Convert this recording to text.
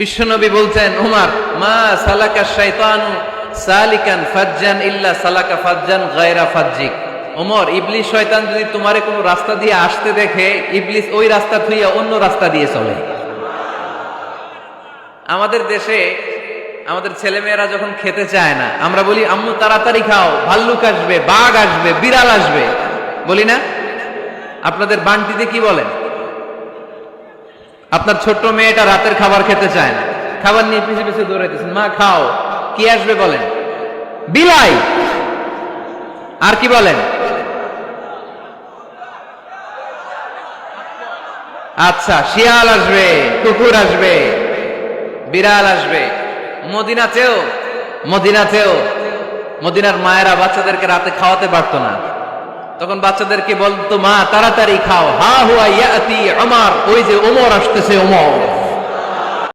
বিশ্বনবী বলছেন, উমার, মা সালাকা শাইতানু সালিকান ফাজ্জান ইল্লা সালাকা ফাজ্জান গায়রা ফাজ্জিক। ওমর, ইবলিস শয়তান যদি তোমারে কোনো রাস্তা দিয়ে আসতে দেখে, ইবলিস ওই রাস্তা থুইয়া অন্য রাস্তা দিয়ে চলে। আমাদের দেশে আমাদের ছেলেমেয়েরা যখন খেতে চায় না, আমরা বলি আম্মু তাড়াতাড়ি খাও, ভাল্লুক আসবে, বাঘ আসবে, বিড়াল আসবে, বলি না? আপনাদের বান্টিতে কি বলেন? আপনার ছোট্ট মেয়েটা রাতের খাবার খেতে চায় না, খাবার নিয়ে পিছে পিছে দৌড়াইতেছেন, মা খাও, কি আসবে বলেন? বিলাই। আর কি বলেন? আচ্ছা, শিয়াল আসবে, কুকুর আসবে, বিড়াল আসবে। মদিনাতেও মদিনার মায়েরা বাচ্চাদেরকে রাতে খাওয়াতে পারতো না, তখন বাচ্চাদেরকে বলতো, মা তাড়াতাড়ি খাও, হা হুয়া ইয়াতি উমর, ওই যে ওমর আসতেছে, ওমর।